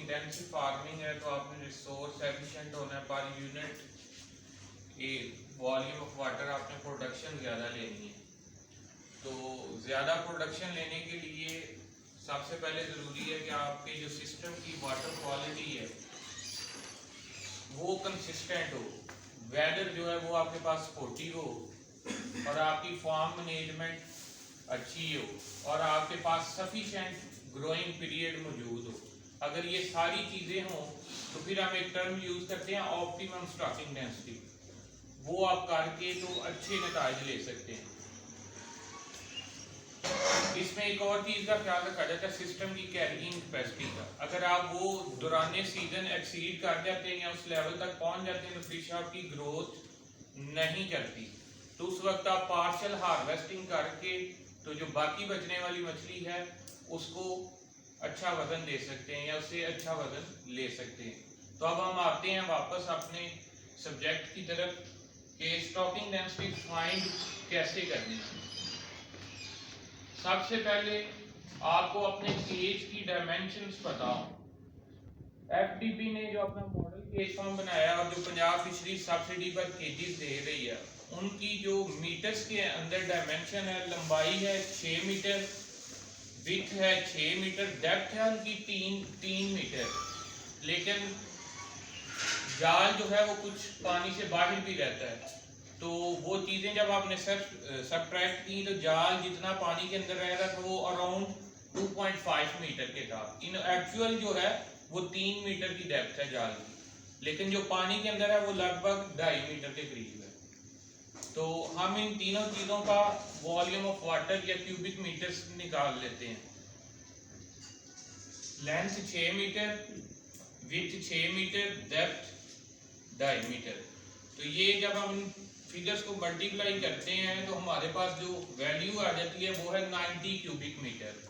Intensive farming है तो आपने रिसोर्स एफिशिएंट होना है, per unit volume of water आपने प्रोडक्शन ज़्यादा लेनी है। तो ज़्यादा प्रोडक्शन लेने के लिए सबसे पहले ज़रूरी है कि आपके जो सिस्टम की वाटर क्वालिटी है वो कंसिस्टेंट हो, वेदर जो है वो आपके पास सपोर्टिव हो, और आपकी फार्म मैनेजमेंट अच्छी हो, और आपके पास सफिशिएंट ग्रोइंग पीरियड मौजूद हो। अगर ये सारी चीज़ें हों तो फिर हम एक टर्म यूज़ करते हैं ऑप्टिमम स्टॉकिंग डेंसिटी। वो आप करके तो अच्छे नतीजे ले सकते हैं। इसमें एक और चीज़ का ख्याल रखा जाता है सिस्टम की कैरिंग कैपेसिटी का। अगर आप वो दौरान सीजन एक्सीड कर जाते हैं या उस लेवल तक पहुंच जाते हैं तो फिश आपकी ग्रोथ नहीं करती। तो उस वक्त आप पार्शियल हार्वेस्टिंग करके तो जो बाकी बचने वाली मछली है उसको अच्छा वजन दे सकते हैं या उससे अच्छा वजन ले सकते हैं। तो अब हम आते हैं वापस अपने सब्जेक्ट की तरफ कि स्टॉकिंग डेंसिटी फाइंड कैसे करनी है। सबसे पहले आपको अपने केज की डायमेंशंस पता हो। एफडीपी ने जो अपना मॉडल केज फॉर्म बनाया और जो पंजाब फिशरीज सब्सिडी पर केजेस दे रही है, उनकी जो मीटर्स के अंदर डायमेंशन है, लंबाई है 6 मीटर, विड्थ है 6 मीटर, डेप्थ है उनकी 3 मीटर। लेकिन जाल जो है वो कुछ पानी से बाहर भी रहता है। तो वो चीज़ें जब आपने सब्ट्रैक्ट की तो जाल जितना पानी के अंदर रह रहा था वो अराउंड 2.5 मीटर के था। इन एक्चुअल जो है वो 3 मीटर की डेप्थ है जाल की, लेकिन जो पानी के अंदर है वो लगभग 2.5 मीटर के करीब है। तो हम इन तीनों चीज़ों का वॉल्यूम ऑफ वाटर या क्यूबिक मीटर्स निकाल लेते हैं। Length 6 metre, width 6 metre, depth 2.5 metre. तो ये जब हम फिगर्स को मल्टीप्लाई करते हैं तो हमारे पास जो वैल्यू आ जाती है वो है 90 क्यूबिक मीटर।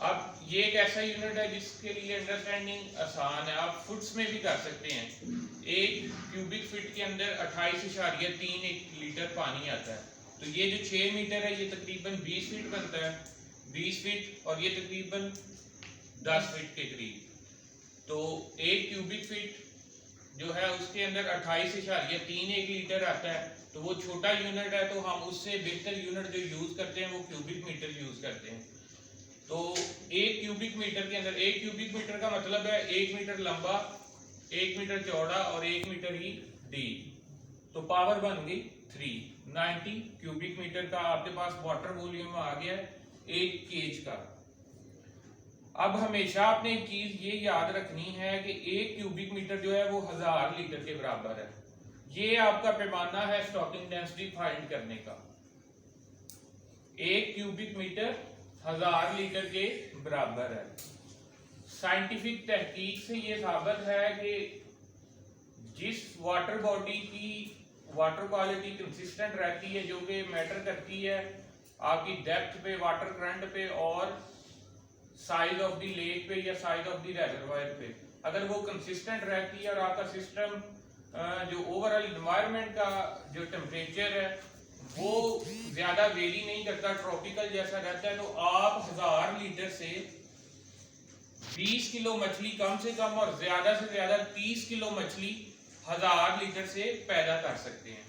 अब ये एक ऐसा यूनिट है जिसके लिए अंडरस्टैंडिंग आसान है, आप फुट्स में भी कर सकते हैं। एक क्यूबिक फीट के अंदर 28.3 लीटर पानी आता है। तो ये जो 6 मीटर है ये तकरीबन 20 फीट बनता है, 20 फीट, और ये तकरीबन 10 फीट के करीब। तो एक क्यूबिक फीट जो है उसके अंदर 28.3 लीटर आता है। तो वो छोटा यूनिट है, तो हम उससे बेहतर यूनिट जो यूज करते हैं वो क्यूबिक मीटर यूज करते हैं। तो एक क्यूबिक मीटर के अंदर, एक क्यूबिक मीटर का मतलब है 1 मीटर लंबा, 1 मीटर चौड़ा और 1 मीटर ही डीप। तो पावर बन गई 3, 90 क्यूबिक मीटर का आपके पास वाटर वॉल्यूम आ गया एक केज का। अब हमेशा आपने एक चीज ये याद रखनी है कि एक क्यूबिक मीटर जो है वो 1000 लीटर के बराबर है। ये आपका पैमाना है स्टॉकिंग डेंसिटी फाइंड करने का। एक क्यूबिक मीटर 1000 लीटर के बराबर है। साइंटिफिक तहकीक से ये साबित है कि जिस वाटर बॉडी की वाटर क्वालिटी कंसिस्टेंट रहती है, जो कि मैटर करती है आपकी डेप्थ पे, वाटर करंट पे और साइज ऑफ द लेक पे या साइज ऑफ द रेजर्वायर पे, अगर वो कंसिस्टेंट रहती है और आपका सिस्टम जो ओवरऑल एनवायरनमेंट का जो टेम्परेचर है वो ज्यादा वेरी नहीं करता, ट्रॉपिकल जैसा रहता है, तो आप 1000 लीटर से 20 किलो मछली कम से कम और ज्यादा से ज्यादा 30 किलो मछली 1000 लीटर से पैदा कर सकते हैं।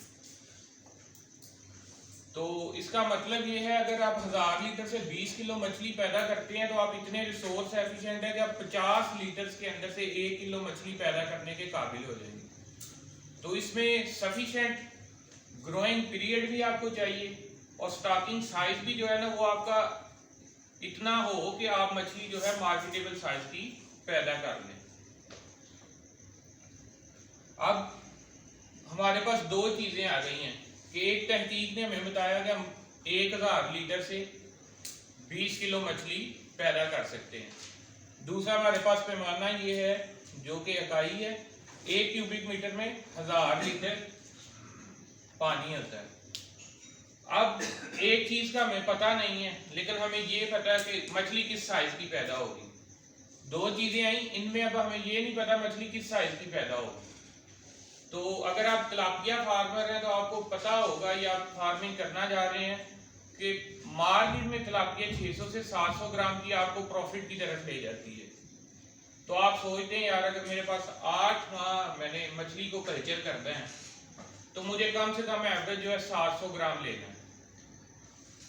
तो इसका मतलब ये है अगर आप 1000 लीटर से 20 किलो मछली पैदा करते हैं तो आप इतने रिसोर्स एफिशिएंट है कि आप 50 लीटर के अंदर से 1 किलो मछली पैदा करने के काबिल हो जाएंगे। तो इसमें सफिशिएंट ग्रोइंग पीरियड भी आपको चाहिए और स्टॉकिंग साइज भी जो है ना वो आपका इतना हो कि आप मछली जो है मार्केटेबल साइज की पैदा कर लें। अब हमारे पास दो चीजें आ गई हैं कि एक तहकीक ने हमें बताया कि हम 1000 लीटर से 20 किलो मछली पैदा कर सकते हैं। दूसरा हमारे पास पैमाना ये है जो कि इकाई है, 1 क्यूबिक मीटर में 1000 लीटर पानी होता है। अब एक चीज का हमें पता नहीं है, लेकिन हमें ये पता है कि मछली किस साइज की पैदा होगी। दो चीजें आई, इनमें अब हमें ये नहीं पता मछली किस साइज की पैदा होगी। तो अगर आप तिलापिया फार्मर हैं तो आपको पता होगा या आप फार्मिंग करना जा रहे हैं कि मार्केट में तिलापिया 600 से 700 ग्राम की आपको प्रॉफिट की तरफ ले जाती है। तो आप सोचते हैं यार अगर मेरे पास 8 माह मैंने मछली को कल्चर करना है तो मुझे कम से कम एवरेज जो है 700 ग्राम लेना है।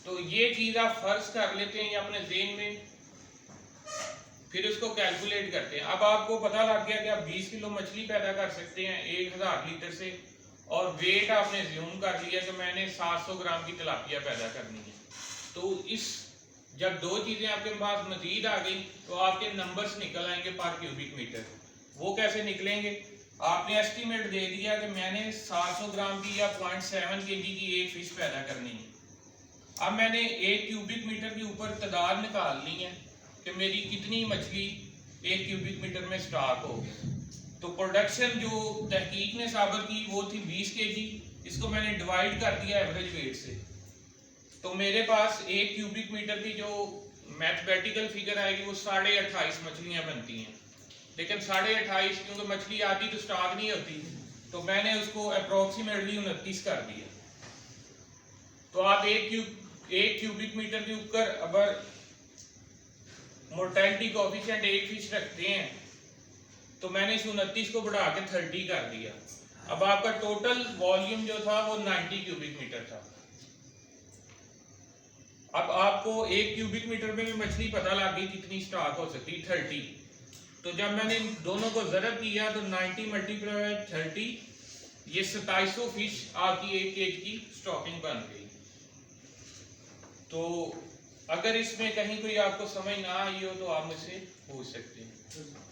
तो ये चीज़ आप फर्ज कर लेते हैं अपने ज़हन में, फिर उसको कैलकुलेट करते हैं। अब आपको पता लग गया कि आप 20 किलो मछली पैदा कर सकते हैं 1000 लीटर से, और वेट आपने ज्यूम कर लिया कि मैंने 700 ग्राम की तिलापिया पैदा करनी है। तो इस जब दो चीज़ें आपके पास मजीद आ गई तो आपके नंबर्स निकल आएंगे पर क्यूबिक मीटर। वो कैसे निकलेंगे? आपने एस्टीमेट दे दिया कि मैंने 700 ग्राम की या 0.7 kg की एक फिश पैदा करनी है। अब मैंने 1 क्यूबिक मीटर के ऊपर तादाद निकालनी है कि मेरी कितनी मछली 1 क्यूबिक मीटर में स्टॉक होगी। तो प्रोडक्शन जो तहकीक ने साबित की वो थी 20 kg, इसको मैंने डिवाइड कर दिया एवरेज वेट से। तो मेरे पास 1 क्यूबिक मीटर की जो मैथमेटिकल फिगर आएगी वो 28.5 मछलियाँ बनती हैं। लेकिन 28.5 क्योंकि मछली आती तो स्टॉक नहीं होती, तो मैंने उसको अप्रोक्सीमेटली 29 कर दिया। तो आप 1 क्यूबिक मीटर के ऊपर अगर मोर्टेलिटी कोएफिशिएंट एक फिश रखते हैं तो मैंने इस 29 को बढ़ा के 30 कर दिया। अब आपका टोटल वॉल्यूम जो था वो 90 क्यूबिक मीटर था। अब आपको 1 क्यूबिक मीटर में भी मछली पता लग गई कितनी स्टॉक हो सकती, 30। तो जब मैंने इन दोनों को ज़रब किया तो 90 मल्टीप्लाई बाय 30, ये 2700 फिश आपकी 1 केज की स्टॉकिंग बन गई। तो अगर इसमें कहीं कोई आपको समझ ना आई हो तो आप मुझसे पूछ सकते हैं।